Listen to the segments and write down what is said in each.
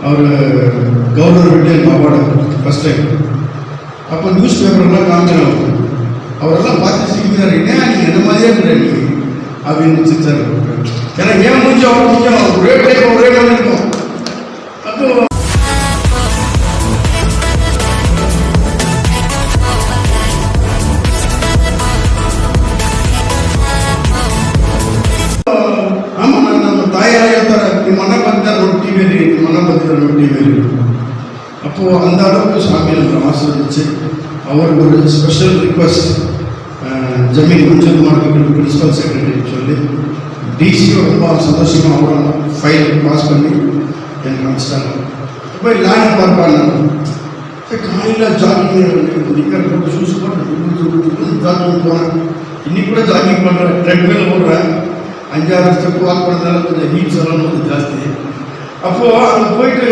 அவர் governor விட்டு எனக்கு award first time. அப்போ நியூஸ் பேப்பர்லாம் காமிச்சாங்க. அவரெல்லாம் பார்த்து சிரிக்கிறாரு, என்ன நீங்கள் என்ன மாதிரியே இருக்கிறீங்க அப்படின்னு சிரிச்சாரு. ஏன்னா ஏன் முடிஞ்சோம் அவர் முடிஞ்சோம் ஒரே டைப் ஒரே மாதிரி இருக்கும். அப்போ ஆமாம், நான் நம்ம தாயாரையா தர மண்ணை பற்றி தான் ரொட்டி வேறு, மண்ணை பற்றி தான் ரொட்டி வேறு. அப்போது அந்த அளவுக்கு சாமி நம்ம ஆசீர்வதிச்சு அவருக்கு ஒரு ஸ்பெஷல் ரிக்வஸ்ட் ஜமீன் குஞ்சல் மார்க்கெட் பிரின்சிபல் செக்ரட்டரி சொல்லி டிசியோ ரொம்ப சந்தோஷமாக அவரை ஃபைல் பாஸ் பண்ணி எனக்கு அனுப்பிச்சிட்டாங்க. போய் லேண்ட் பார்ப்பாங்க. காலையில் ஜாகிங் நிக்கர் போட்டு ஷூஸ் போட்டு ஜாகிங் போனேன். இன்னைக்கு கூட ஜாகிங் பண்ணுறேன், ட்ரெட்மில் ஓடுறேன். 5-6 ஸ்டெப் வாக் பண்ணுறதுனால கொஞ்சம் ஹீட்ஸ் எல்லாம் கொஞ்சம் ஜாஸ்தி. அப்போது அங்கே போயிட்டு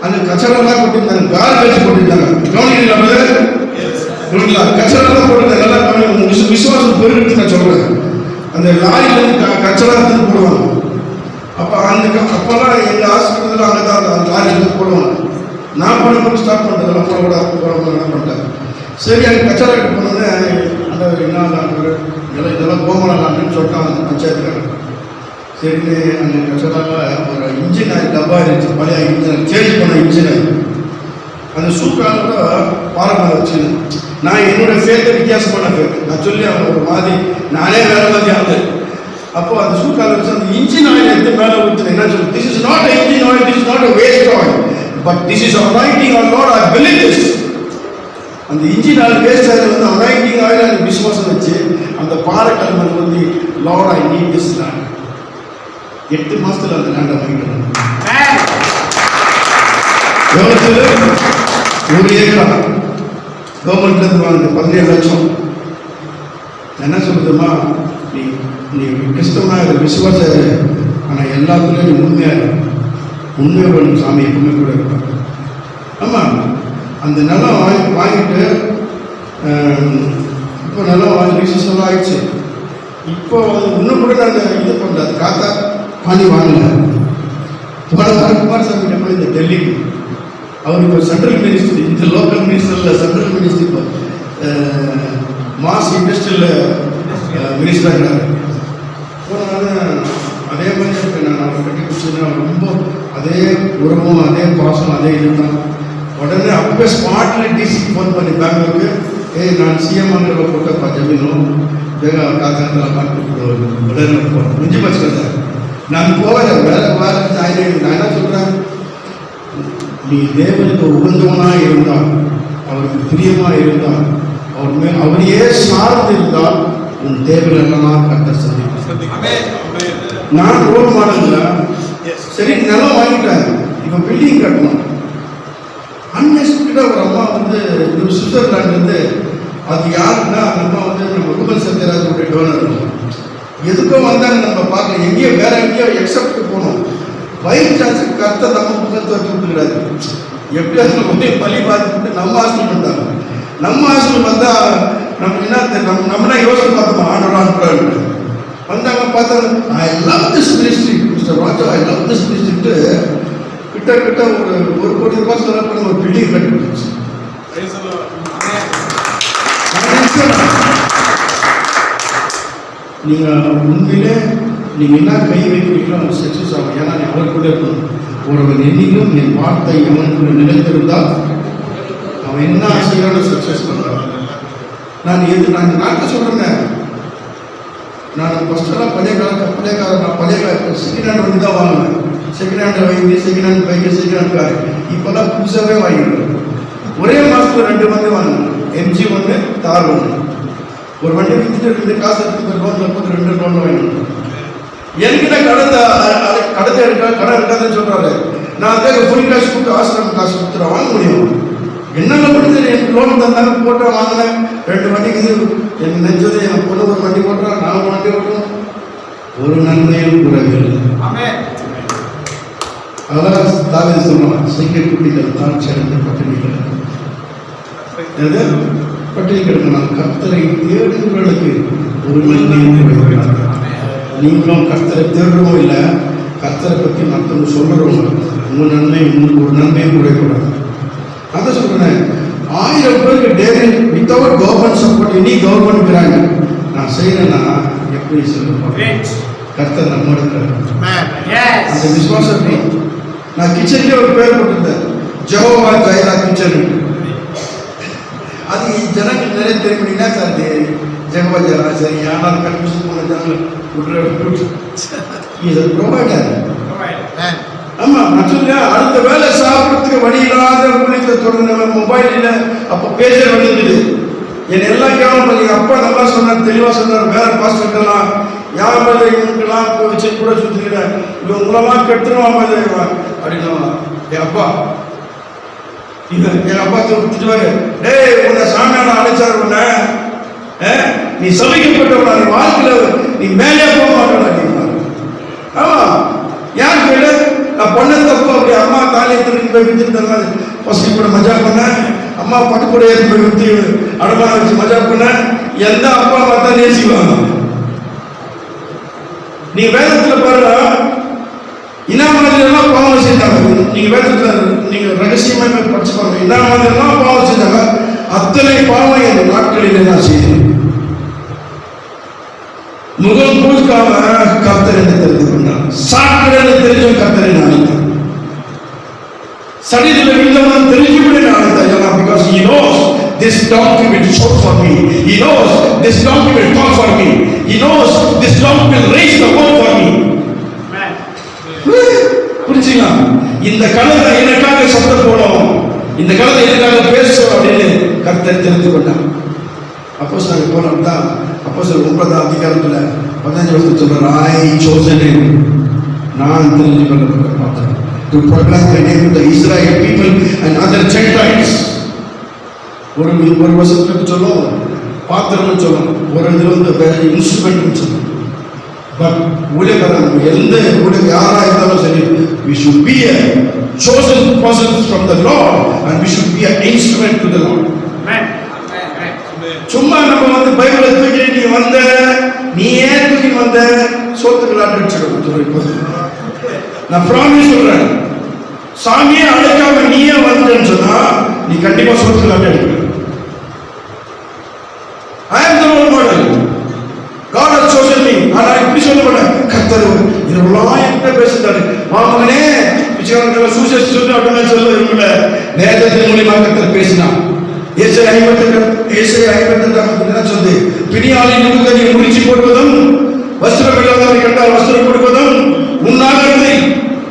அந்த கச்சரெல்லாம் கொட்டிருந்தாங்க, கார்பேஜ் கொட்டிருந்தாங்க. கவனிக்கலாம் கச்சரெல்லாம் போட்டுருந்தாங்க. நல்லா விசுவாசம் பெருகிட்டு நான் சொல்கிறேன். அந்த லாரியிலேருந்து கச்சரா எடுத்து போடுவாங்க. அப்போ அப்போல்லாம் எங்கள் ஹாஸ்பிட்டலில் அங்கே தான் அந்த லாரி எடுத்து போடுவாங்க. நான் பண்ண ஸ்டார்ட் பண்ணுறதுல போட பண்ணிட்டேன். சரி, அங்கே கச்சரா எடுத்து போனோன்னே அந்த என்ன இதெல்லாம் கோமலான்னு சொல்லிட்டாங்க பஞ்சாயத்துக்காரங்க. சரின்னு அந்த கச்சராவில் ஒரு இன்ஜின் ஆயில் டப்பா இருந்துச்சு, பழைய இன்ஜின் சேஞ்ச் பண்ண இன்ஜின். அந்த சூக்காலோட பாரம்பரிய வச்சு நான் என்னோட ஃபேத்தை வித்தியாசமான ஃபேத் நான் சொல்லி அவங்க ஒரு மாதிரி நானே வேற மாதிரி ஆகுது. அப்போ அந்த சூக்கால வச்சு அந்த இன்ஜின் ஆயில் எடுத்து மேலே ஊற்றுனேன். என்ன சொல்லு, this is not engine oil, this is not a waste oil, but this is anointing our lord, I believe this. அந்த இன்ஜின் ஆயில் வேஸ்ட் ஆயில் வந்து அனாயிண்டிங் ஆயில் அந்த விசுவாசம் வச்சு அந்த பாறைக்கல் மேலே வந்து lord I need this land. 8 மாதத்தில் அந்த லேண்டை வாங்கிட்டு எவ்வளோ ஒரு ஏக்கரா கவர்மெண்ட்லேருந்து வாங்க 17 லட்சம். என்ன சொல்லுதுமா, நீ கிறிஸ்தவனாக விசுவாச, ஆனால் எல்லாத்துலேயும் நீ உண்மையாக வேணும், சாமி எப்பவுமே கூட இருப்பாங்க. ஆமாம், அந்த நிலம் வாங்கிட்டு இப்போ நிலம் வாங்கி ரிஜிஸ்டர்லாம் ஆயிடுச்சு. இப்போ இன்னும் கூட நாங்கள் இது பண்ணுறது காத்தா பாணி வாங்கலை. போன வாரம் குமாரசாமி போய் இந்த டெல்லிக்கு அவர் இப்போ சென்ட்ரல் மினிஸ்ட்ரி, இந்த லோக்கல் மினிஸ்டரில் சென்ட்ரல் மினிஸ்ட்ரி இப்போ மாஸ் இண்டஸ்ட்ரியில் மினிஸ்டராக இருக்கிறாரு. போனாலும் அதே மாதிரி இருக்கு. நான் அவரை கட்டி பிடிச்சதுன்னா ரொம்ப அதே உறவும் அதே பாசம் அதே இதுதான். உடனே அப்போ ஸ்மார்ட்லி டிசிக்கு ஃபோன் பண்ணி பெங்களூருக்கு, நான் சிஎம்ங்கிற போட்டப்பா ஜமீனும் வேக காக்காத்தில் பார்த்து உடனே போகிறேன். முடிஞ்சு பச்சுக்கிறேன் சார், நான் போகலை, வேலை ஜாயின். நான் என்ன சொல்கிறேன், நீ தேவனுக்கு உகந்தவனாக இருந்தால், அவருக்கு பிரியமாக இருந்தால், அவரையே சார்ந்து இருந்தால் உன் தேவன் எல்லாம் கர்த்தர் சந்திப்பார். நான் ரோல் மாடல்ல சரி நிலம் வாங்கிட்டேன், இப்போ பில்டிங் கட்டணும். அன்எக்ஸ்பெக்டடாக ஒரு அம்மா வந்து சுவிட்சர்லாந்து அது யாருன்னா அந்த அம்மா வந்து நம்ம ரூபன் சத்யராஜோட டோனர். எதுக்கும் வந்தாங்க நம்ம பார்க்க, எங்கேயோ வேற எங்கேயோ எக்ஸப்ட் போகணும். பை சான்ஸ் கர்த்த நம்ம முகத்தை வச்சு விட்டுக்கிறாரு. எப்படியாவது நம்ம போய் பள்ளி பார்த்துட்டு நம்ம ஹாஸ்பிட்டல் வந்தாங்க. நம்ம ஹாஸ்பிட்டல் வந்தால் நம்ம என்ன நம்மளா யோசனை பார்த்தோம், ஆண்டோரான்னு வந்தாங்க. பார்த்தாங்க, I love this ministry mister Raja, I love this மினிஸ்ட்ரிட்டு கிட்ட ஒரு 1 கோடி ரூபாய் செலவு பண்ண ஒரு பில்டிங் கட்டிடுச்சு. நீங்கள் உண்மையிலே நீங்கள் என்ன கை வைக்கிறீங்களோ அவன் சக்ஸஸ் ஆகும். ஏன்னா நீ அவருக்குள்ளே இருக்கணும். ஒருவன் என்னைக்கும் என் வார்த்தை அவனுக்குள்ள நிலைத்திருந்தால் அவன் என்ன ஆசையோட சக்ஸஸ் பண்ணுறான். நான் இந்த நாட்டில் சொல்கிறேங்க, நான் ஃபஸ்ட்டெல்லாம் பழைய செகண்ட் ஹேண்ட் வண்டி தான் வாங்கினேன். செகண்ட் ஹேண்ட் வாங்கி second hand bike second hand car. இப்போதான் புதுசாகவே வாங்கிடுறேன். ஒரே மாதத்தில் 2 வண்டி வாங்கினேன். MG 1, தார் 1. ஒரு வண்டி விற்றுட்டு 2 காசு எடுத்து லோனில் போட்டு 2 லோனில் வாங்கினேன். என்கிட்ட கடை இருக்காதுன்னு சொல்கிறாரு. நான் அதே ஃபுல் காசு கொடுத்து ஆசிரம காசு கொடுத்துட வாங்க முடியும். என்னென்ன கொடுத்து எனக்கு லோன் தந்தாங்க, போட்டால் வாங்கினேன். 2 வண்டிக்கு இது எனக்கு நெஞ்சது. என் பொண்ணு ஒரு வண்டி ஓட்டுறான், நான் ஒரு வண்டி ஓட்டுறோம். ஒரு நன்மையும் குறைவில்லை. அதெல்லாம் தாவீது சொன்னான், சிங்க குட்டிகள் தான் சேர்ந்து பட்டினி கிடக்கும். பட்டினி கிடக்கணும். கர்த்தரை தேடுகிறவர்களுக்கு ஒரு நன்மையும் குறைவில்லை. நீங்களும் கர்த்தரை தேடுறோம் இல்லை, கர்த்தரை பற்றி மற்றவங்க சொல்கிறவங்க உங்கள் நன்மை உங்களுக்கு ஒரு நன்மையும் குறைக்கூடாது. அதை சொல்கிறேன். 1000 பேருக்கு டெய்லி வித்தவுட் கவர்மெண்ட் சப்போர்ட் இனி கவர்மெண்ட்ங்கிறாங்க. நான் செய்யறேன்னா எப்படி சொல்லுவேன்? கர்த்தர் நம்ம அந்த விசுவாசம். நான் கிச்சன்லேயே ஒரு பேர் போட்டிருந்தேன், ஜெகோவா ஜெயரா கிச்சன். அது ஜனங்களுக்கு நிறைய தெரியுமா சார்? ஜெகோவா ஜெயரா சரி, ஆனால் கன்ஃபியூஷன் போன ஜனங்கள் ப்ரொவைடர். ஆமா, நான் சொல்றேன், அடுத்த வேலை சாப்பிட்றதுக்கு வழி இல்லாத ஊழியத்தை தொடர்ந்து மொபைல் இல்லை, அப்போ பேச வேண்டியது. என் எல்லாம் கேவலம் பண்ணி அப்பா நல்லா சொன்னார், தெளிவாக சொன்னார். வேற பாஸ்டர்லாம் யார் மேலே இவங்களுக்கெல்லாம் வச்சு கூட சுற்றிக்கிறேன், இவன் மூலமாக கெடுத்துருவான் அப்படின்னா என் அப்பா என் அப்பா திட்டுவாரு, டேய் உன்னை சாமியான அழைச்சாரு, உன்னை நீ சமைக்கப்பட்டவனா, நீ வாழ்க்கையில் நீ மேலே போக மாட்டேன் அப்படின்னா. ஆமா, யார் கேளு, நான் பண்ண தப்பு. அப்படி அம்மா தாலியை திரும்பி போய் வித்துட்டு ஃபர்ஸ்ட் கூட மஜா பண்ணேன், அம்மா பட்டுக்கூட ஏறி போய் வித்து அடமான வச்சு மஜா பண்ணேன். எந்த அப்பா அம்மா தான் நேசிக்குவாங்க? நீ வேதத்துல பாருங்க, இன்னா மாதிரி எல்லாம் பாவம் செஞ்சாங்க. நீங்க வேதத்துல நீங்க ரகசியமா படிச்சு பாருங்க, இன்னா மாதிரி எல்லாம் பாவம் செஞ்சாங்க. அத்தனை பாவம் என் நாட்களிலே நான் செய்தேன். முகம் பூக்காம கர்த்தர் என்று தெரிந்து கொண்டார். சாக்கடை தெரிஞ்சும் கர்த்தரை அழைத்தார். சரீரத்தில் விழுந்தவன் தெரிஞ்சுவிட அழைத்தார். Because he knows this donkey will shout for me. He knows this donkey will talk for me. He knows this donkey will raise the word for me. புரிஞ்சுங்களா? இந்த கழுதை எனக்காக சத்தம் போடும், இந்த கழுதை எனக்காக பேசும் அப்படின்னு கர்த்தர் தெரிந்து கொண்டார். அப்போஸ்தலர் பவுல் தான் அப்போஸ்தலர் 9ஆம் அதிகாரத்துல 15 வசனத்துல சொல்றார், I chosen him, நான் தெரிந்து கொள்ளப்பட்ட பாத்திரம், to proclaim the name of the Israel people and other Gentiles. ஒரு வசனத்துக்கு சொல்லும் பாத்திரம்னு சொல்லும், ஒரு இதுல வந்து இன்ஸ்ட்ருமெண்ட் சொல்லும். பட் ஊழியக்காரன் எந்த ஊழிய யாரா இருந்தாலும் சரி, we should be a chosen person from the Lord and we should be an instrument to the Lord. சும்மா நம்ம வந்து பைபிளை தூக்கி நீ வந்த, நீ ஏன் தூக்கி வந்த, சோத்துக்களாட்டு அடிச்சிடும். நான் ப்ராமிஸ் சொல்றேன், சாமியே அழைக்காம நீயே வந்தேன்னு சொன்னா நீ கண்டிப்பா சோத்துக்களாட்டு அடிப்ப. I am the role model. God has chosen me. ஆனா இப்படி சொல்ல மாட்டேன், கர்த்தர் இதெல்லாம் என்கிட்ட பேசுறாரு, மாமகனே பிச்சைக்காரன் சூசைட் சொல்லி அப்படின்னு சொல்ல விரும்பல. வேதத்தின் மூலியமா கர்த்தர் பேசினான். ஏசாயா 58 சொல்லுது, பிணியாளின் முகத்தை முடிச்சு போடுவதும் வஸ்திரம் இல்லாதவரை கண்டால் வஸ்திரம் கொடுப்பதும்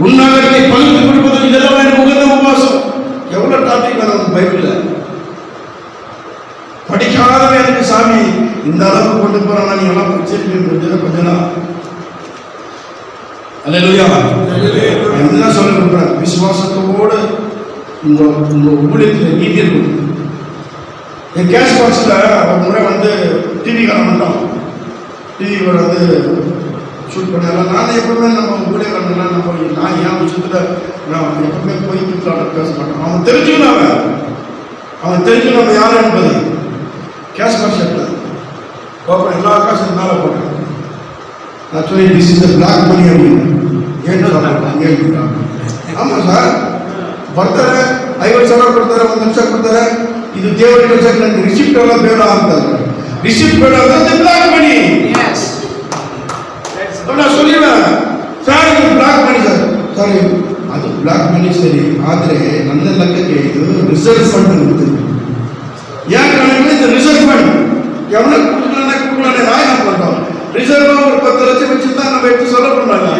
உண்ணாகத்தை பகிர்ந்து கொடுப்பதும் இதெல்லாம் எனக்கு உகந்த உபவாசம். எவ்வளவு டாபிக் வேணும் பைபிள்ல. படிக்காதவன் எனக்கு சாமி இந்த அளவுக்கு கொண்டு போறானா, நீ எல்லாம் படிச்சிருக்கீங்க கொஞ்ச நாள். அல்லேலூயா. என்ன சொல்ல விரும்புறேன், விசுவாசத்தோடு உங்க ஊழியத்தில் நீதி இருக்கும். என் கேஷ் பாக்ஸில் ஒரு முறை வந்து டிவி காண மாட்டோம், டிவியோட வந்து ஷூட் பண்ணலாம். நான் எப்பவுமே நம்ம ஊழியக்காரங்களாம் நான் என் விஷயத்தில் நான் எப்பவுமே போய் பேச மாட்டோம். அவன் தெரிஞ்சுக்கணும், அவன் தெரிஞ்சுக்கணும் நம்ம யார் என்பது. கேஷ் பாக்ஸ் எடுத்தேன், பார்ப்பேன் எல்லா காசும் மேலே போட்டேன். நான் சொல்லி திஸ் இஸ் பிளாக் மணி அப்படின்னு ஏன். ஆமாம் சார், ಬರ್ತಾರೆ 50,000 ಕೊಡ್ತಾರೆ, 1 ಲಕ್ಷ ಕೊಡ್ತಾರೆ, ಇದು ದೇವರಿಗೆ ಕಳ್ಸಕ್ಕೆ ನನಗೆ ರಿಸಿಪ್ಟ್ ಎಲ್ಲ ಬೇಡ ಅಂತಾರೆ. ರಿಸಿಪ್ಟ್ ಬೇಡ ಅಂದ್ರೆ ಬ್ಲಾಕ್ ಮನಿ. ನಾನು சொல்லிடுவேன், சார் இது ಬ್ಲಾಕ್ ಮನಿ சார். சாரி ಅದು ಬ್ಲಾಕ್ ಮನಿ ಸರಿ, ಆದರೆ ನನ್ನ ಲೆಕ್ಕಕ್ಕೆ ಇದು ರಿಸರ್ವ್ ಫಂಡ್ ಇರುತ್ತೆ. ಯಾಕಂದ್ರೆ ಇದು ರಿಸರ್ವ್ ಫಂಡ್ எவ்வளோ கொடுக்கலானே நான் என்ன பண்ணுறோம், ರಿಸರ್ವ್ ஒரு 10 ಲಕ್ಷ வச்சுருந்தா நம்ம எடுத்து சொல்ல பண்ணாங்க.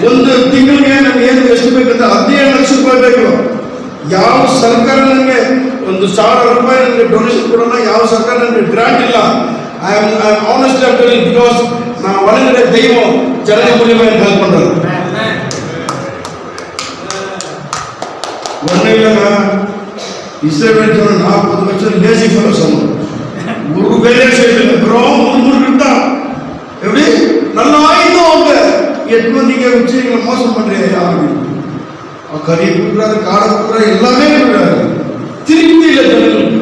ಒಂದು ತಿಂಗಳಿಗೆ ನಮ್ಗೆ ಏನು ಎಷ್ಟು ಬೇಕಂತ 17 ಲಕ್ಷ ರೂಪಾಯಿ ಬೇಕು. ಯಾವ ಸರ್ಕಾರ ನನಗೆ 1,000 ರೂಪಾಯಿ ನನಗೆ ಡೊನೇಷನ್ ಕೊಡೋಣ, ಯಾವ ಸರ್ಕಾರ ನನಗೆ ಗ್ರಾಂಟ್ ಇಲ್ಲ. I am honestly telling, because நான் ಒಳಗಡೆ தெய்வம் ஜனங்க மூலியமா எனக்கு ஹெல்ப் பண்றாரு. ஒண்ணு இல்லைங்க, இஸ்ரேல் ஜன 40 லட்சம் லேசி ஃபெலோ சொன்னாங்க. ஒரு வேலை செய்யல ப்ரோ, முறுமுறுட்டா எப்படி நல்லா ஆயிடும். அவங்க 8 மணிக்கு வச்சு எங்களை மோசம் பண்றீங்க யாரு? கறியை கொடுக்குறாரு, காடை கொடுக்குறாரு, எல்லாமே கொடுக்குறாரு. திருப்தி இல்லை ஜனங்களுக்கு.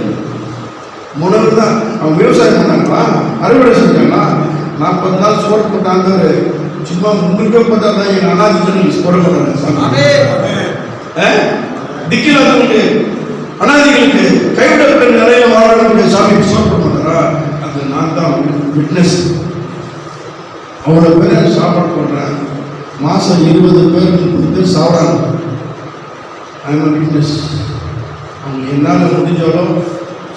முன்னூறு தான் அவங்க விவசாயம் பண்ணாங்களா, அறுவடை செஞ்சாங்களா, 40 நாள் சோறு போட்டாங்க. சும்மா முன்னுக்கு பார்த்தா தான் எங்க அனாதி ஜனங்களுக்கு போட மாட்டாங்க. திக்கிலாதவங்களுக்கு அனாதிகளுக்கு கைவிடப்பட்ட நிறைய வாழக்கூடிய சாமி சாப்பிட மாட்டாரா? அது நான் தான் விட்னஸ். அவ்வளோ பேர் சாப்பாடு போடுறேன், மாதம் 20 பேருக்கு சாப்பிடாங்க. I'm witness. அவங்க என்னால் முடிஞ்சாலோ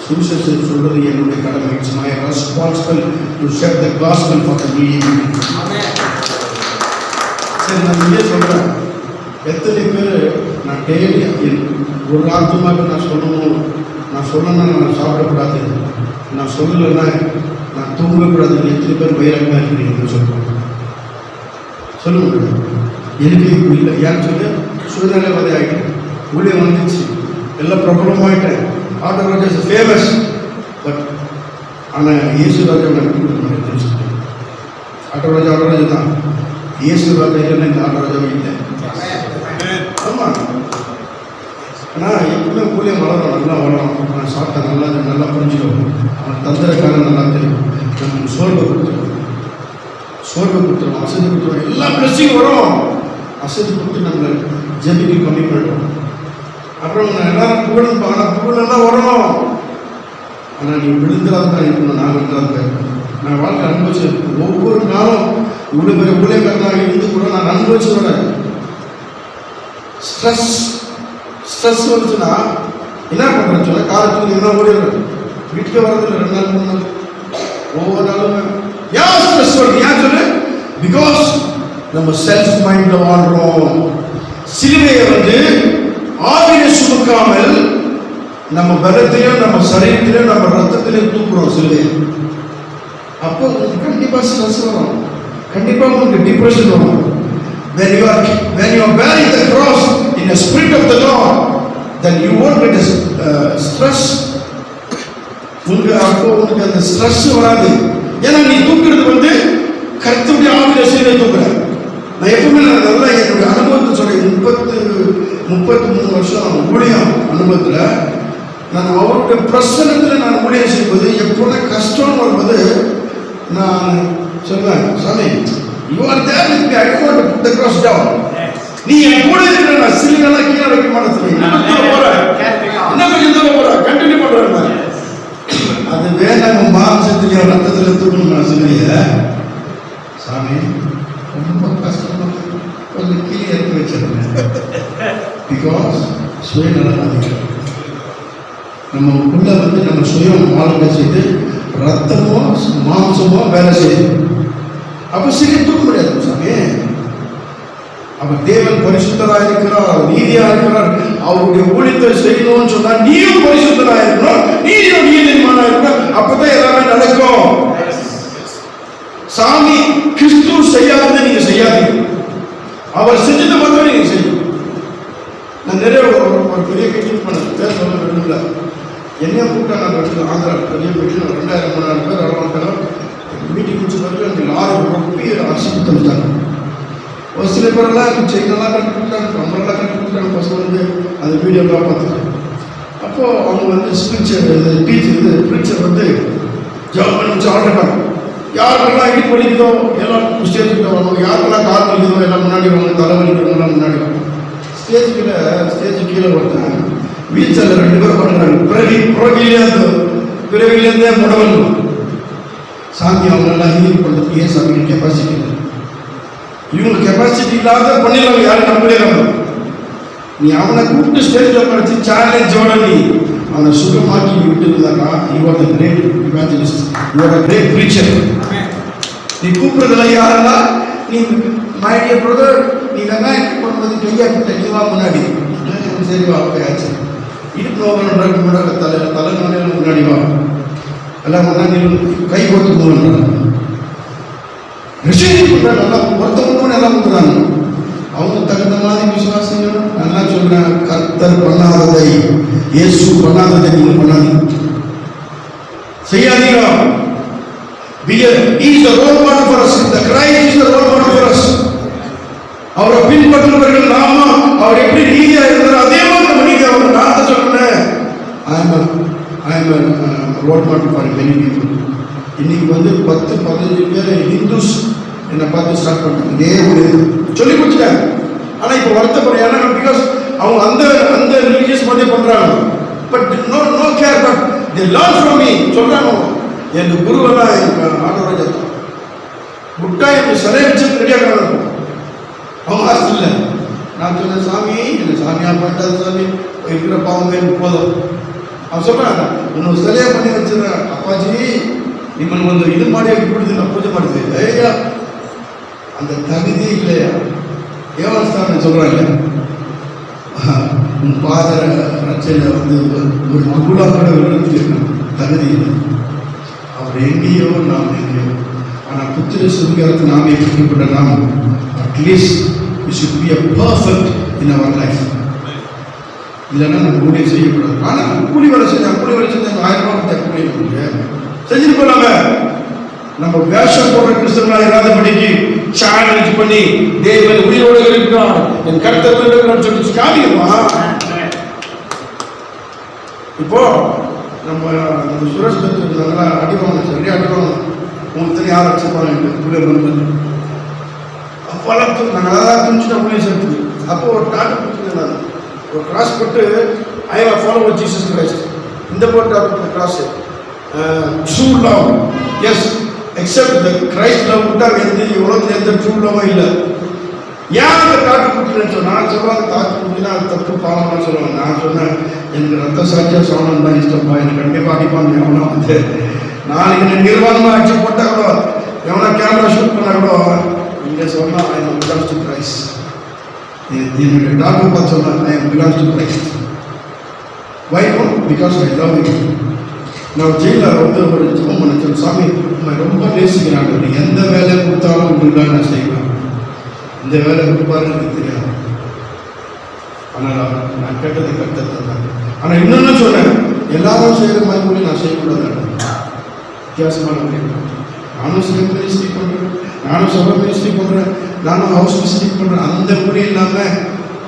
சுவிசேஷம் சொல்றது என்னுடைய கடமை. It's my responsible to share the gospel for the needy. சரி, நான் இங்கே சொல்கிறேன், எத்தனை பேர் நான் டெய்லி ஒரு ஆத்மாவுக்கு நான் சொல்லணும்னா நான் சாப்பிடக்கூடாது, நான் சொல்லலைன்னா நான் தூங்கக்கூடாதுன்னு எத்தனை பேர் வைரமாக இருக்கிறீங்கன்னு சொல்லுவாங்க. சொல்ல முடியாது. எனக்கு இப்போ இல்லை. ஏன்னு சொல்லி சூழ்நிலை வதை ஆகிட்டேன், ஊழியம் வந்துச்சு, எல்லாம் பிரபலமாகிட்டேன். Auto Raja is famous. But ஆனால் இயேசு ராஜா தெரிஞ்சுக்கிட்டேன். ஆட்டோ ராஜா தான். இயேசு ராஜா இல்லைன்னா இந்த ஆட்டோ ராஜாவே இல்லை. ஆமாம். ஆனால் எப்பவுமே ஊழியம் வளரும், நல்லா வளரும். நான் சாப்பிட்டேன் நல்லா புரிஞ்சுக்கணும். அவன் தந்திரக்காரன் நல்லா தெரியும். நம்ம சோர்வை கொடுத்துருவோம், அசதி கொடுத்துருவோம், எல்லா பிளஸிங் வரும். அசதி கொடுத்து நம்மளை ஜெபிக்கு கம்மி பண்ணிடுவோம். அப்புறம் நான் எல்லாரும் புகழும், ஆனால் புகழெல்லாம் வரணும். ஆனால் நீ விழுந்துடாத தான் இருக்கணும், நான் விழுந்துடாத இருக்கணும். நான் வாழ்க்கை அனுபவிச்சிருக்கேன். ஒவ்வொரு நாளும் இவ்வளோ பெரிய ஊழியக்காரனாக இருந்து கூட நான் அனுபவிச்சு வரேன். ஸ்ட்ரெஸ் வந்துச்சுன்னா என்ன பண்ணுறேன்னு சொன்னால் காலத்துக்கு என்ன ஓடிடுறேன். வீட்டுக்கே வரதில்லை, 2 நாள் 3 நாள். ஒவ்வொரு நாளும் ஏன் ஸ்ட்ரெஸ் வருது? ஏன் சொல்லு? பிகாஸ் நம்ம செல்ஃப் மைண்டில் வாழ்கிறோம். சிலுவையை வந்து ஆவியை சுமக்காமல் நம்ம பலத்திலையும் நம்ம சரீரத்திலையும் நம்ம ரத்தத்திலையும் தூக்குறோம் சிலுவையை. அப்போ உங்களுக்கு கண்டிப்பாக ஸ்ட்ரெஸ் வரும், கண்டிப்பாக உங்களுக்கு டிப்ரெஷன் வரும். when you are bearing the cross in the spirit of the Lord, then you won't get stress. உங்களுக்கு அந்த ஸ்ட்ரெஸ் வராது. ஏன்னா நீ தூக்குறது வந்து கர்த்தருடைய ஆவியை சிலுவை தூக்குற. நான் எப்பவுமே நல்லா என்னுடைய அனுபவத்தை சொல்றேன். 33 வருஷம் ஊழியம் அனுபவத்தில் நான் அவருடைய பிரசனத்தில் நான் ஊழியம் செய்வது எப்போது கஷ்டம் வரும்போது நான் சொல்வேன், சாமி you are there with me, I don't want to put the cross down. நீ என் கூட இருக்கிற, நான் சிலுவைலாம் கீழே வைக்க மாட்டேன். இன்னும் கொஞ்சம் தூரம் போற கண்டினியூ பண்றேன். அது வேண்டாம், மாம்சத்திலேயே ரத்தத்தில் தூக்கணும். நான் சிலுவையை சாமி ரொம்ப கஷ்டமா கொஞ்சம் கீழே எடுத்து வச்சிருந்தேன். பிகாஸ் சுயநலம் நம்ம உள்ள வந்து நம்ம சுயம் வாழ்க்கை செய்து ரத்தமோ மாம்சமோ வேலை செய்யுது. அப்போ சிறிய தூக்க முடியாது சாமி. அப்ப தேவன் பரிசுத்தராக இருக்கிறார், நீதியாக இருக்கிறார். அவருடைய ஊழியத்தை செய்யணும்னு சொன்னா நீயும் பரிசுத்தராக இருக்கணும், நீயும் நீதிமானா இருக்கணும். அப்பதான் எல்லாமே நடக்கும். சாமி கிறிஸ்து செய்யாததை நீங்க செய்யாதீங்க, அவர் செஞ்சதை மட்டும் நீங்க செய்யும். நான் நிறைய ஒரு பெரிய மீட்டிங் பண்ணேன், பேர் சொல்ல வேண்டும்ல. என்னையும் கூப்பிட்டா நான் இடத்துல ஆந்திரா பெரிய மீட்டிங் 2000-3000 பேர் வரமாட்டோம். மீட்டிங் முடிச்ச பிறகு எனக்கு 6 ரொப்பி அரிசி கொடுத்துட்டாங்க. ஒரு சில பேரெல்லாம் செயினெல்லாம் கட்டி கொடுத்தாங்க, கம்பரெல்லாம் கட்டி கொடுத்தாங்க. பசங்க வந்து அந்த வீடியோலாம் பார்த்துட்டாங்க. அப்போது அவங்க வந்து டீச்சர் வந்து ஜாப் பண்ணி வச்சு ஆடுறாங்க. யாருக்கெல்லாம் இடி படிக்குதோ எல்லாம் ஸ்டேஜுக்கிட்ட வரணும், யாருக்கெல்லாம் கால் வலிக்குதோ எல்லாம் முன்னாடி வாங்க, தலை வலிக்கிறவங்களாம் முன்னாடி வாங்க. ஸ்டேஜு கீழே ஒருத்தன் வீல் சேரில் 2 பேர் பண்ணுறாங்க. பிறவிலேருந்தே முடவல். சாமி அவங்களெல்லாம் ஹீல் பண்ணுறதுக்கு ஏன் சாமி கெப்பாசிட்டி இல்லை? இவங்க கெப்பாசிட்டி இல்லாத பண்ணிடலாம், யாரும் நம்பிடுறாங்க. நீ அவனை கூப்பிட்டு ஸ்டேஜில் படிச்சு சேலஞ்சோட நீ அவனை சுகமாக்கி விட்டுருந்தாக்கா, you are the great evangelist, you are the great preacher. நீ கூப்பிடுறதுல யாரெல்லாம் நீ மை டியர் பிரதர், நீ வெங்காயம் பண்ணும்போது கையா கிட்ட நீ வா முன்னாடி, சரி வா ஆச்சு. இடுப்பு நோக்கணுன்றாங்க முன்னாடி, தலை நோயாலும் முன்னாடி வா, எல்லாம் முன்னாடி கை போட்டு போகணும். ரிசீவ் பண்ணுறாங்க, நல்லா ஒருத்தவங்க எல்லாம் கொடுக்குறாங்க. அவங்க தகுந்த மாதிரி விசுவாசங்கள். நல்லா சொல்றேன், கர்த்தர் பண்ணாததை இயேசு பண்ணாததை நீங்கள் பண்ணாதீங்க, செய்யாதீங்க. He is the role model for us. The Christ is the role model for us. அவரை பின்பற்றுபவர்கள் நாம அவர் எப்படி நீதியா இருந்தாரோ அதே மாதிரி நம்ம நீதியா இருக்கணும். நான் தான் சொல்றேன், I am a role model for many people. இன்னைக்கு வந்து 10-15 பேர் ஹிந்துஸ் என்னை பார்த்து ஸ்டார்ட் பண்ணாங்க. இதே ஒரு சொல்லி கொடுத்துட்டாங்க. ஆனால் இப்போ வருத்தப்படுறேன். ஏன்னா பிகாஸ் அவங்க அந்த அந்த ரிலீஜியஸ் மாதிரி பண்ணுறாங்க. But no care. But they learn from me சொல்கிறாங்க. எங்கள் குருவெல்லாம் எங்கள் ஆண்டவராஜா முட்டா எனக்கு சிலையை வச்சு ரெடியாக இருக்கும். அவங்க ஹாஸ்டலில் நான் சொன்னேன், சாமி எனக்கு சாமியாக பண்ணிட்டாது சாமி, இருக்கிற பாவமே போதும். அவன் சொல்கிறாங்க, இன்னொரு சிலையை பண்ணி வச்சுருக்கேன் அப்பாஜி, நிம்மன் வந்து இது மாடியாக கொடுத்து நான் பூஜை பண்ணுது. ஐயா அந்த தகுதி இல்லையா? ஏவாஸ்தான் சொல்கிறாங்க, உன் பாதர ரச்சையில் வந்து ஒரு குருலா கூட விழுந்துருக்கணும், தகுதி இல்லை. அவர் எங்கேயோ நாம் எங்கேயோ. ஆனால் புத்திர சுவிகாரத்தை நாமே பெற்றுக்கொண்ட நாம் at least we should be a perfect in our life. இல்லைன்னா நம்ம ஊழியம் செய்யக்கூடாது. ஆனால் கூலி வேலை செஞ்சால் 1000 ரூபாய் கொடுத்தா கூலி செஞ்சுட்டு போனாங்க. நம்ம வேஷம் போடுற கிறிஸ்தவர்களாக இல்லாதபடிக்கு சேலஞ்ச் பண்ணி தேவன் உயிரோடு இருக்கிறான், என் கர்த்தர் இருக்கிறான்னு சொல்லி காமிக்கமா. இப்போ நம்ம சுரேஷ் நல்லா அடிவாங்க, சரியா அடிவாங்க. உங்களுக்கு தெரியும் யார் வச்சிருப்பாங்க ஊழியர். அப்போல்லாம் நாங்கள் அதான் துணிச்சுட்டா ஊழியர் சேர்த்துக்கு. அப்போ ஒரு டாட்டு கொடுத்துருந்தேன். நான் ஒரு கிராஸ் போட்டு ஐ ஆம் ஃபாலோவர் ஜீசஸ் கிரைஸ்ட். இந்த போட்டு cross true love. Yes, except the Christ love விட்டா வந்து உலகத்தில் எந்த ட்ரூ லவ்வும் இல்லை. ஏன் அந்த தாக்கு குடிக்கிறேன்னு சொன்னால் நான் சொல்லுவாங்க, தாக்கு குடினா அது தப்பு பாவம்னு சொல்லுவாங்க. நான் சொன்னேன், எனக்கு ரத்த சாட்சியாக சோழன் தான் இஷ்டப்பா, எனக்கு கண்டிப்பாக அடிப்பாங்க. எவனா வந்து நாளைக்கு நிர்வாணமாக அடிச்சு போட்டால் கூட, எவனா கேமரா ஷூட் பண்ணால் கூட இங்கே சொன்னால் I am belongs to Christ. என்னுடைய டாக்டர் பார்த்து சொன்னால் I am belongs to Christ. Why no? Because I love you. நான் ஜெயிலில் வந்து ஒரு ஜெபம் பண்ண சொன்ன, சாமி நான் ரொம்ப நேசிக்கிறாங்க, எந்த வேலை கொடுத்தாலும் உங்களுக்காக நான் செய்வேன். இந்த வேலை கொடுப்பாரு எனக்கு தெரியாது, ஆனால் நான் கேட்டதை கற்று தந்தாங்க. ஆனால் இன்னொன்று சொன்னேன், எல்லாரும் செய்கிற மாதிரி கூட நான் செய்யக்கூடாது. வித்தியாசமான முடியும். நானும் சில மினிஸ்ட்ரி பண்ணுறேன், நானும் சபை மினிஸ்ட்ரி பண்ணுறேன், நானும் ஹவுஸ் மினிஸ்ட்ரி பண்ணுறேன். அந்த முறை இல்லாமல்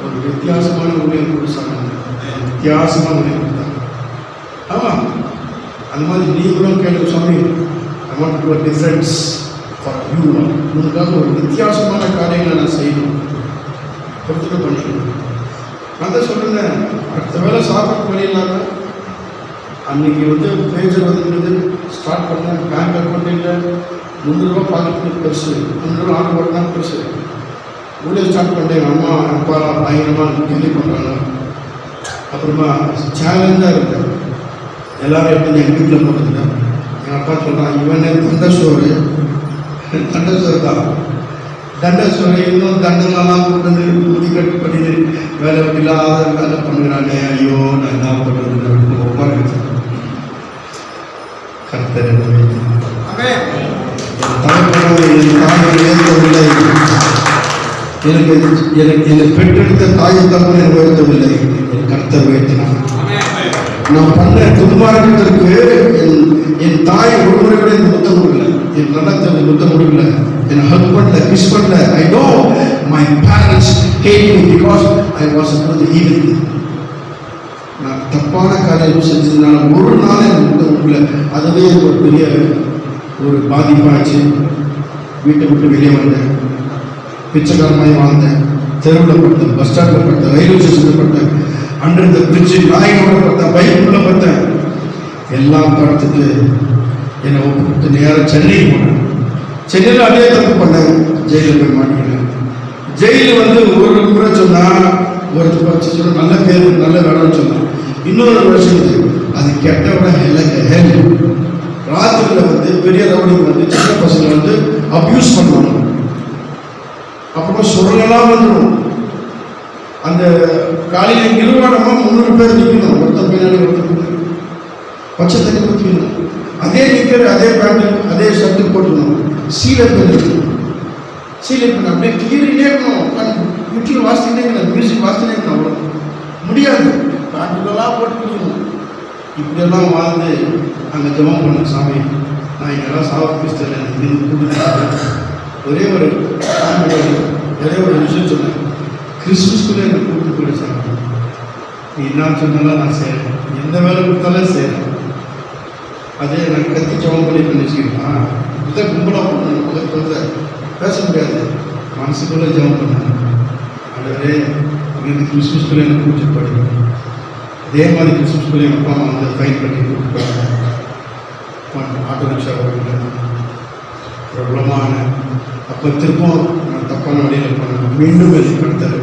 ஒரு வித்தியாசமான ஊழியம் கொடுத்தாங்க, வித்தியாசமான ஊழியம் கொடுத்தாங்க. ஆமாம், அந்த மாதிரி நீங்களும் கேள்வி சாமி, I want to to difference for you. உங்களுக்காக ஒரு வித்தியாசமான காரியங்களை நான் செய்யணும், பொறுத்துக்க பண்ணிக்கணும். நான் தான் சொல்லுறேன், அடுத்த வேலை சாப்பிட்டு வழி இல்லாமல் அன்றைக்கி வந்து பேஜர் வந்துட்டு ஸ்டார்ட் பண்ணேன். பேங்க் அக்கௌண்ட் இல்லை, 300 ரூபா பாக்கெட் பெருசு, 300 ரூபா ஆர்டர் போட்டு தான் பெருசு. ஊழியர் ஸ்டார்ட் பண்ணிட்டேன். அம்மா அப்பா பயங்கரமாக கேள்வி பண்ணுறாங்க. அப்புறமா சேலஞ்சாக இருக்கேன். எல்லோரும் எப்படி எங்கள் வீட்டில் போட்டுருக்கேன். எங்கள் அப்பா சொல்கிறான், இவனே தண்டசோறு தான், தண்டசோறு இன்னும் தண்டனெல்லாம் போட்டது முடி கட்டு பண்ணிது, வேலை இல்லாத வேலை பண்ணுறாங்க. ஐயோ நான் என்ன பண்ணுறது அப்படின்னு உட்காந்து கர்த்தர் என்னை பெற்றெடுத்த தாயை தப்பு உயர்த்தவில்லை, என் கர்த்தர் உயர்த்தினார். நான் பண்ண துன்மார்க்கத்திற்கு என் தாய் ஒருமுறை கூட எனக்கு முத்தம் கொடுக்கல, என் நல்லத்தை முத்தம் கொடுக்கல, என் ஹக் பண்ணல, கிஸ் பண்ணல. I know my parents had me because I was even. நான் தப்பான காரியம் செஞ்சதுனால ஒரு நாள் எனக்கு முத்தம் கொடுக்கல. அதுவே ஒரு பெரிய ஒரு பாதிப்பாச்சு. வீட்டை விட்டு வெளியே வந்தேன், பிச்சைக்காரமாய் வாழ்ந்தேன், தெருவில் படுத்தேன், பஸ் ஸ்டாண்டில் படுத்தேன், ரயில்வே ஸ்டேஷனில் படுத்தேன், அண்டர் த பிரிட்ஜு நாயோட படுத்தேன், பைக்குள்ளே படுத்தேன். எல்லாம் படுத்துட்டு என்னை ஒப்புட்டு நேராக சென்னைக்கு போனேன். சென்னையில் அதே தப்பு பண்ணேன், ஜெயிலில் போய் மாட்டிக்கிறேன். ஜெயிலில் வந்து ஒரு முறை சொன்னால் ஒரு பச்சு சொன்னால் நல்ல பேர் நல்ல வேணும்னு சொன்னான். இன்னொரு வருஷம் அது கெட்ட விட ஹெல். ராத்திரியில் வந்து பெரிய ரவுடிங்க வந்து சின்ன பசங்க வந்து அப்யூஸ் பண்ணுவாங்க. அப்புறமா சுரங்கெல்லாம் வந்துடும். அந்த காலையில் நிர்வாணமாக 300 பேர் நிற்கணும், ஒருத்தர் பின்னாடி ஒருத்தர் பச்சை தண்ணி ஊற்றிக்கணும். அதே நிற்கிற அதே பேண்ட் அதே ஷர்ட்டு போட்டுக்கணும். சீலை பேர் இருக்கணும், சீலை பண்ண அப்படியே கீழே இருக்கணும். வீட்டில் வாசிக்கிட்டே இருக்கணும், மியூசிக் வாசிக்கிட்டே இருக்கணும். அவ்வளோ முடியாது, பேண்ட்டுக்கெல்லாம் போட்டுக்கணும். இப்படியெல்லாம் வாழ்ந்து அங்கே ஜெபம் பண்ண, சாமி நான் இங்கெல்லாம் சாப்பிட்டு ஒரே ஒரு விஷயம் சொன்னேன், கிறிஸ்துக்குள்ளே என்னை கூப்பிட்டு கூட சாமி நீ என்ன சொன்னாலும் நான் செய்கிறேன், எந்த வேலை கொடுத்தாலும் செய்கிறேன். அதே எனக்கு கத்தி ஜெபம் பண்ணி வச்சுக்கிட்டான். இதை கும்பலாக பண்ணணும், சொல்கிறேன் பேச முடியாது. மனசுக்குள்ளே ஜெபம் பண்ணேன், ஆண்டவரே எனக்கு கிறிஸ்துமஸ்குள்ளே எனக்கு கூட்டிட்டு போயிடுவேன். அதே மாதிரி கிறிஸ்துமஸ்குள்ளே எங்கள் அப்பா அம்மா வந்து ஃபைன் பண்ணி கூப்பிட்டு போனாங்க. ஆட்டோ ரிக்ஷா ஓடுங்க பிரபலமான. அப்போ திருப்பம் நான் தப்பான வழியில் போனேன். மீண்டும் என்னை கடத்தாரு,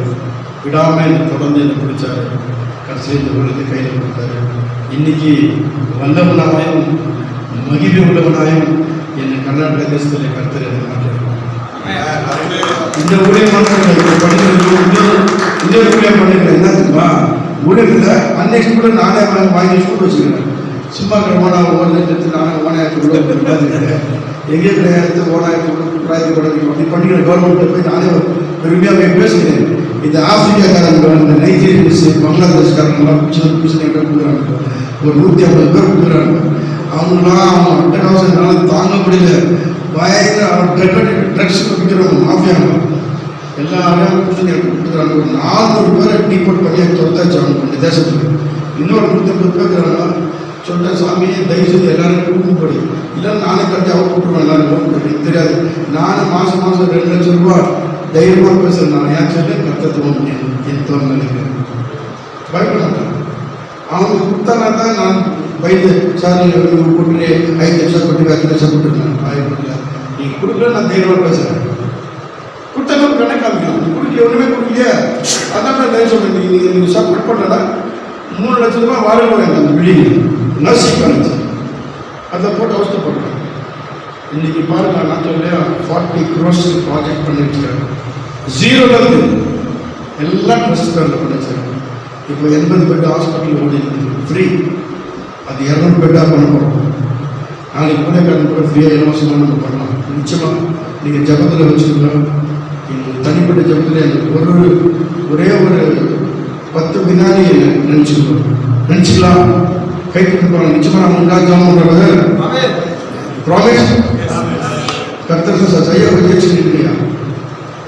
விடாமல் என்னை தொடர்ந்து என்னை பிடிச்சாரு. கடைசியில் இந்த உலகத்தை கையில் கொடுத்தாரு. இன்னைக்கு வல்லவனாயும் மகிழ்ச்சி உள்ளவனாயும் என்னை கர்நாடக தேசத்தில் கர்த்தர் என்னை மாற்றிருக்காங்க. இந்த ஊழியம் இன்னொரு ஊழியம் பண்ணிக்கிறேன். என்ன தெரியுமா, ஊழியத்தில் அன்னைக்கு கூட நானே வாங்கி ஸ்கூல் வச்சுக்கிறேன். சும்மா ஓனா ஓடுறது நானே ஓனாயிரத்து கூட எங்கே கிடையாது. ஓனாயிரத்து கூட குழாயிரத்து கூட அப்படி பண்ணிக்கிற கவர்மெண்ட்டில் போய் நானே பெருமையாக பேசுகிறேன். இந்த ஆப்பிரிக்காக்காரங்க, இந்த நைஜீரியன்ஸ், பங்களாதேஷ்காரங்களாம் பிடிச்சி கொடுக்குறாங்க. ஒரு 150 பேர் கொடுக்குறாங்க. அவங்களாம் அவங்க அட்டகாசம் தாங்க முடியல. பயங்கர ட்ரக்ஸ் விற்கிறவங்க மாஃபியாங்க எல்லாரும் பிடிச்சி கொடுக்குறாங்க. ஒரு 400 பேரை டீபோர்ட் பண்ணி தொத்தாச்சு அவங்க தேசத்துக்கு. இன்னொரு 150 பேர் இருக்கிறாங்க. சொல்லிட்டேன், சாமியை தயவு செய்து எல்லாரும் கூப்பிடும்படி, இல்லைன்னா நானே கட்டி அவங்க கூப்பிடுவேன். எல்லாரும் எனக்கு தெரியாது. நானும் மாதம் 2 லட்சம் ரூபா தைரியமாக பேசுகிறேன். நான் ஏன் சொல்லி கற்றுத்துவோம் என் தோணுங்க பயப்பட மாட்டேன். அவங்க கொடுத்தானா தான் நான் பயந்து சார் நீங்கள் கூப்பிட்டு 5 லட்சம் கொண்டு 10 லட்சம் கொடுத்துருக்கேன். பயப்படல. நீங்கள் கொடுக்கல நான் தைரியமாக பேசுகிறேன். கொடுத்தவங்க கணக்காமிக்கலாம். நீங்கள் கொடுக்கல ஒன்றுமே கொடுக்கலையே. அதான் நான் தைரியம் சொல்கிறேன். நீங்கள் சப்போர்ட் பண்ணலடா 3 லட்சம் ரூபா வாடகை அந்த பில்டிங் நர்சிங் காலேஜ் அதை போட்டு அவசரப்படுறேன். இன்னைக்கு பாருங்க, நான் சொல்ல 40 crores ப்ராஜெக்ட் பண்ணி வச்சுருக்காங்க. 0லேருந்து எல்லாம் ட்ரஸ்ட் பேரில் பண்ணி வச்சுருக்காங்க. இப்போ 80 பெட் ஹாஸ்பிட்டல் ஓடி ஃப்ரீ. அது 200 பெட்டாக பண்ண போகிறோம். நாளைக்கு கூட கூட ஃப்ரீயாக இலவசமாக நம்ம பண்ணலாம். நிச்சயமாக நீங்கள் ஜபத்தில் வச்சுருக்கலாம். நீங்கள் தனிப்பட்ட ஜபத்தில் எனக்கு ஒரே ஒரு 10 வினாடி நினச்சிக்கலாம். கை கொடுத்து போகிறாங்க. நிச்சயமாக நம்ம ஜபம் பண்ணுறது ப்ராமிஸ். கர்த்தர் சார் செய்ய வச்சுருக்கீங்க.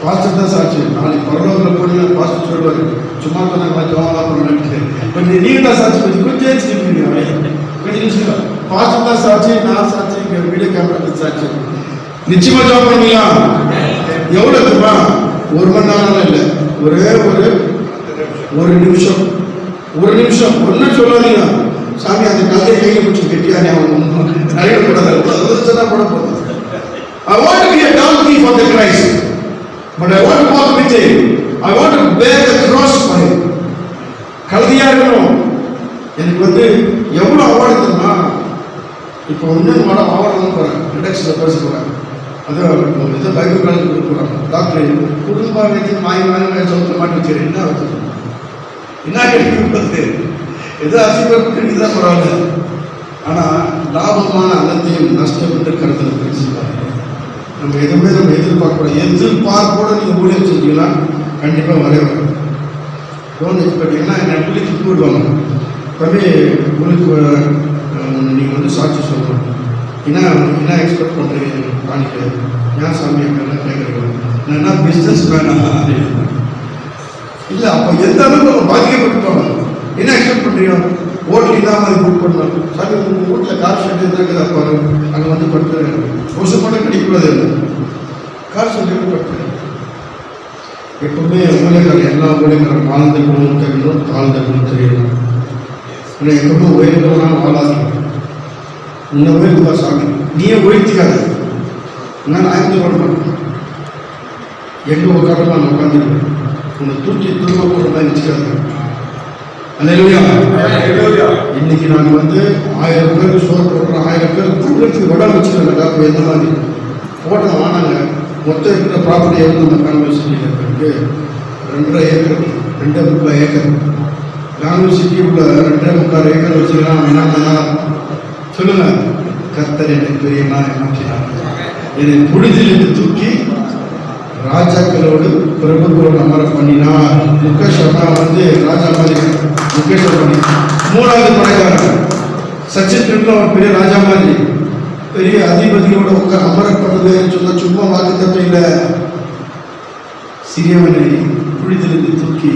பாஸ்டர் தான் சாட்சி. நாளைக்கு பரலோகத்தில் போனீங்கன்னா பாஸ்டர் சொல்லுவார், சும்மா சொன்னாங்க ஜபம்லாம் பண்ண கொஞ்சம் நீங்கள் தான் சாட்சி கொஞ்சம் ஜெயிச்சுருக்கீங்க. கொஞ்சம் பாஸ்டர் தான் சாட்சி, நான் சாட்சி, இங்கே வீடியோ கேமரா சாட்சி. நிச்சயமாக ஜபம் பண்ணீங்களா? எவ்வளோ இருக்குமா? 1 மணி நேரம் இல்லை, ஒரே ஒரு நிமிஷம் ஒன்றும் சொல்லாதீங்க. சாமி அந்த கல்லை கையில் பிடிச்சி கெட்டியானே அவங்க நிறைய கூடாது போட போகுது. I want to be a donkey for the Christ, but I want to walk with him. I want to bear the cross for him. கல்வியா இருக்கணும். எனக்கு எவ்வளோ அவார்டு தெரியுமா? இப்போ அவார்டு போகிறேன், இண்டக்ஷனில் பேச போகிறேன். அது பைபிள் காலேஜ் கொடுக்க போகிறாங்க. டாக்டர் குடும்ப வைத்து மாய் சொல்ல மாட்டி வச்சுருக்கேன். என்ன வச்சுருக்கேன், என்ன கிடைக்கிறது? ஏதோ அசிபத்து கிடைக்குதான் பரவாயில்ல. ஆனால் லாபமான அனைத்தையும் நஷ்டப்பட்டு கருத்தில் பேசிப்பாங்க. நம்ம எதுவுமே நம்ம எதிர்பார்க்கக்கூடாது. எதிர்பார்ப்போட நீங்கள் ஊழியம் செஞ்சீங்கன்னா கண்டிப்பாக வரும். லோன் எக்ஸ்பெக்டிங்கன்னா என்னை பிள்ளைக்கு கூடுவாங்க. தம்பி உங்களுக்கு நீங்கள் சாட்சி சொல்லணும். என்ன எக்ஸ்பெக்ட் பண்ணுறீங்க? காணிக்க ஏன் சாமி எல்லாம் கேட்குறீங்க? நான் என்ன பிஸ்னஸ் வேணாம் அப்படின்னு இல்லை. அப்போ எந்த அளவுக்கு நம்ம பாதிக்கப்பட்டுருப்பாங்க. என்ன எக்ஸ்பெக்ட் பண்ணுறீங்க? ஓட்டில் இல்லாமல் மாதிரி புக் பண்ணலாம். சாமி உங்கள் வீட்டில் கார் ஷெட் இருந்தாங்க பாரு, அங்கே படுத்து ஒரு மட்டும் கிடைக்கூடாது. கார் ஷெட்டு படுத்து எப்பவுமே ஊழியர்கள் எல்லா ஊழியர்களும் வாழ்ந்த குணம் தெரியணும், தாழ்ந்த குணம் தெரியணும். ஆனால் எப்பவுமே உயர்ந்தவனாக வாழாதீங்க. உன்னை உயர்த்துவா சாமி, நீயே உயர்த்திக்காது. நான் ஆய்ந்து பண்ண மாட்டேன். எங்கே உட்காரமா நான் உட்காந்துருக்கேன். உன்னை தூக்கி திரும்ப போகிற மாதிரி நினச்சிக்காது. அல்லேலூயா. இன்னைக்கு நாங்கள் 1000 பேருக்கு சோறு போடுறோம். 1000 பேர் தூக்கிறதுக்கு இடம் வச்சுக்கிறோம். டாக்டர் எந்த மாதிரி போட்டோம் வானாங்க. மொத்தம் இருக்கிற ப்ராப்பர்ட்டி நம்ம யூனிவர்சிட்டியில் இருக்கு 2.5 ஏக்கர் 2.3 ஏக்கர். யூனிவர்சிட்டி உள்ள 2.3 ஏக்கர் வச்சுக்கலாம். என்ன பண்ணலாம் சொல்லுங்க. கர்த்தர் எனக்கு பெரியனா என்னை புனிதிலிருந்து தூக்கி ராஜாக்களோடு பிரபுக்களோடு அமர பண்ணினார். முகேஷ் அண்ணா ராஜா மாதிரி முகேஷ் பண்ணி 3வது படைக்காரன். சச்சின் டெண்டுல்கர் பெரிய ராஜா மாதிரி பெரிய அதிபதியோட உட்கார அமர பண்ணுறதுன்னு சொல்ல சும்மா வாக்குத்தத்தம் இல்லை. சிறியவனை புனிதிலிருந்து தூக்கி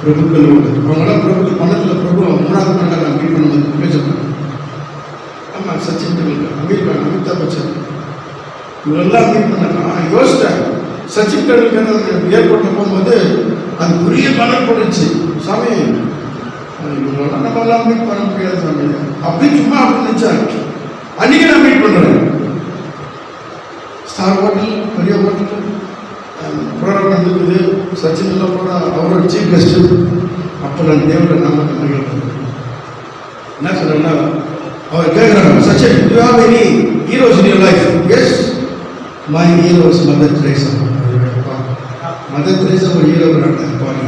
பிரபுக்களோடு அவங்களாம் பிரபுக்கள் பணத்தில் பிரபு 3வது படைக்காரன் மீட் பண்ணுவது முகேஷ் அண்ணா. ஆமாம், சச்சின் டெண்டுல்கர், அமீர் கான், அமிதாப் பச்சன் இவரெல்லாம் மீட் பண்ண நான் யோசித்தேன். சச்சின் டெண்டுல்கர் ஏர்போர்ட்டில் போகும்போது அது பெரிய பலன் போட்டுச்சு. சாமி இவங்களெல்லாம் நம்மளாம் மீட் பண்ண முடியாது சாமி அப்படின்னு சும்மா அப்படின்னு நினச்சாங்க. அன்றைக்கி நான் மீட் பண்ணுறேன். ஸ்டார் ஹோட்டல், பெரிய ஹோட்டல் ப்ரோக்ராம் நடந்துருக்குது. சச்சின் எல்லாம் போனால் அவரோட சீஃப் கெஸ்ட்டு. அப்போ நான் தேவரை நாம என்ன சொல்கிறேன்னா, அவர் கேட்குறாங்க, Sachin you have any heroes in your life? Yes, my heroes Mother Teresa. Mother Teresa ஒரு ஹீரோ இருப்பாங்க.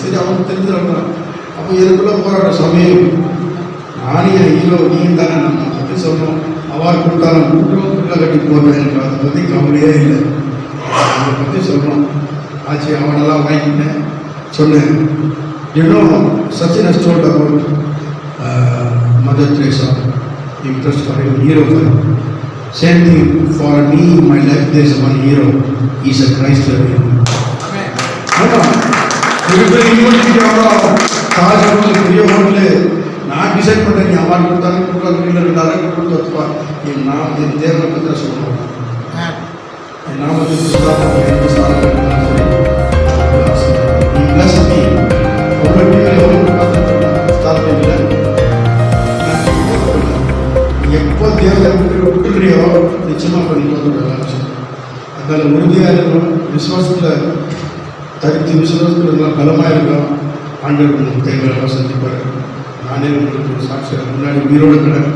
சரி, அவனுக்கு தெரிஞ்சவங்க. அப்போ இதுக்குள்ளே போராட்ட சாமி நானே ஹீரோ நீங்கள் தானே நம்ம பற்றி சொல்கிறோம். அவார்டு கொடுத்தாலும் குடும்பத்துக்காக கட்டி போடுறேன். எனக்கு அதை பற்றி கவலையே இல்லை. அதை பற்றி சொல்கிறோம். ஆச்சு, அவனெல்லாம் வாங்கிக்கிட்டேன். சொன்னேன், இன்னும் Sachin has told about Mother Teresa, interest for a hero. Same thing for me in my life. There is one hero. He is a Christ hero. Taj hotel, பெரிய ஹோட்டலு நான் டிசைட் பண்ணுறேன். நீ அவார்டு கொடுத்தாலும் கொடுக்குறீங்க, எல்லாரும் கொடுத்து வச்சுப்பா. என் தேவனை பற்றி சொல்லணும். என் நாமத்துக்கு எப்போ தேவதை விட்டுக்கிறியோ நிச்சயமாக பண்ணிட்டு அதனால் உறுதியாக இருக்கணும். விசுவாசத்தில் தரித்து விசுவாசத்தில் இருந்தால் பலமாக இருக்கணும். ஆண்டவர் உங்களுக்கு தேவையெல்லாம் செஞ்சுப்பார். நானே உங்களுக்கு சாட்சியாக முன்னாடி உயிரோடு கிடக்கு.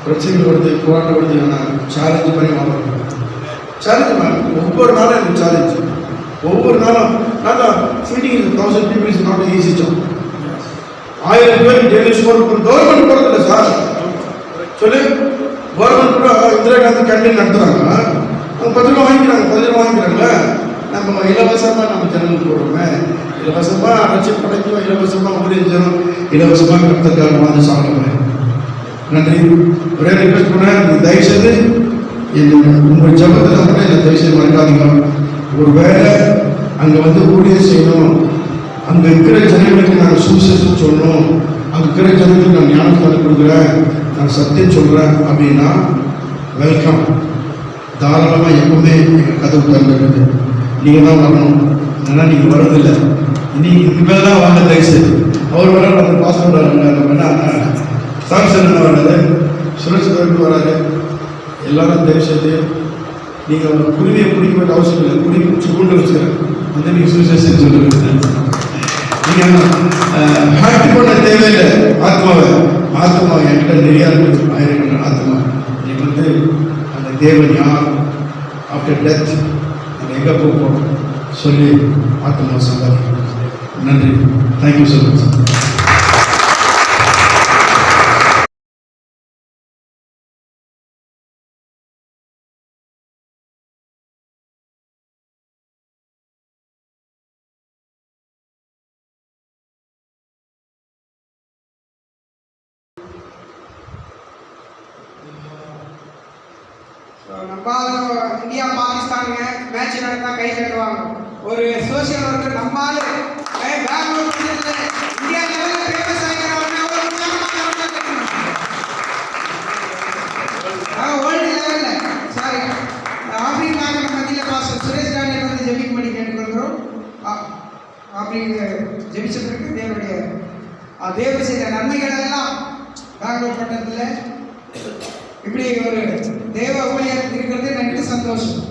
பிரச்சனைகள் வருது, போராட்டம் வருது. நான் சேலஞ்சு பண்ணி வாங்கணும். சேலஞ்சு ஒவ்வொரு நாளும் எனக்கு சேலஞ்சு. ஒவ்வொரு நாளும் நான் feeding 1000 people is not easy job. 1000 பேர் டெய்லி ஸ்கோர் கவர்மெண்ட் போகிறதில்ல சார். சொல்லி கவர்மெண்ட் கூட இந்திரா காந்தி கேண்டீன் நடத்துகிறாங்க. அவங்க 10 ரூபா வாங்கிக்கிறாங்க, 10 ரூபா வாங்கிக்கிறாங்க. நம்ம இலவசமாக நம்ம ஜனங்களுக்கு போடுறோமே, இலவசமாக அரைச்சி படைக்கும், இலவசமாக ஊழியம், இலவசமாக கருத்துக்காக வந்து சாப்பிடுவேன். நன்றி. ஒரே ரிக்வெஸ்ட் பண்ணேன், தயவுசெய்து உங்கள் ஜபத்தில் கூட இந்த தயவுசெய்து மறக்காதீங்க. ஒரு வேளை அங்கே வந்து ஊழியம் செய்யணும், அங்கே இருக்கிற ஜனங்களுக்கு நான் சுவிசேஷம் சொல்லணும், அங்கே இருக்கிற ஜனங்களுக்கு நான் ஞானஸ்தானம் கொடுக்குறேன், நான் சத்தியம் சொல்கிறேன் அப்படின்னா வெல்கம். தாராளமாக எப்பவுமே எங்கள் கதவு திறந்துருக்குது. நீங்கள் தான் வரணும். ஏன்னா நீங்கள் வரதில்லை. இன்னைக்கு இனிமேல் தான் வாங்க தயவுசெய்து. அவர் வர அந்த பாஸ்போர்ட் வராங்க, சாம்சன் வராது, சுரேஷ் கோவிலுக்கு வராது. எல்லாரும் தயவுசெய்து நீங்கள் குருவியை பிடிக்க வேண்டிய அவசியம் இல்லை. குருவி பிடிச்சி கூண்டு வச்சுக்கிறேன் வந்து நீங்கள் சுவிசேஷம் சொல்லுங்க. நீங்கள் ஹேப்பி பண்ண தேவையில்லை. ஆத்மாவை என்கிட்ட நிறையா இருக்குது. ஆயிரக்கணக்கான ஆத்மா. நீங்கள் வந்து அந்த தேவன் யார், ஆஃப்டர் டெத் அந்த எங்கே போகிறோம் சொல்லி ஆத்மா சம்பாதிக்கணும். நன்றி. Thank you so much. நம்ம இந்தியா பாகிஸ்தானுங்க மேட்ச் நடந்தா கை தட்டுவாங்க. ஒரு சோசியல் ஒர்க்கர் நம்மால் பெங்களூர் இந்தியா லெவலில் ஃபேமஸ் ஆகிக்கிறவங்க வேர்ல்டு லெவலில் சாரி ஆப்பிரிக்காக நம்ம மத்தியில் பாஸ்டர் சுரேஷ் டானியல் வந்து ஜெபிக்க பண்ணி கேட்டுக்கொள்கிறோம். ஆப்பிரிக்க ஜெபிச்ச பிறகு தேவனுடைய தேவர் செய்த நன்மைகள் எல்லாம் பெங்களூர் பட்டணத்தில் இப்படி ஒரு தேவ ஊழியர் இருக்கிறது எனக்கு சந்தோஷம்.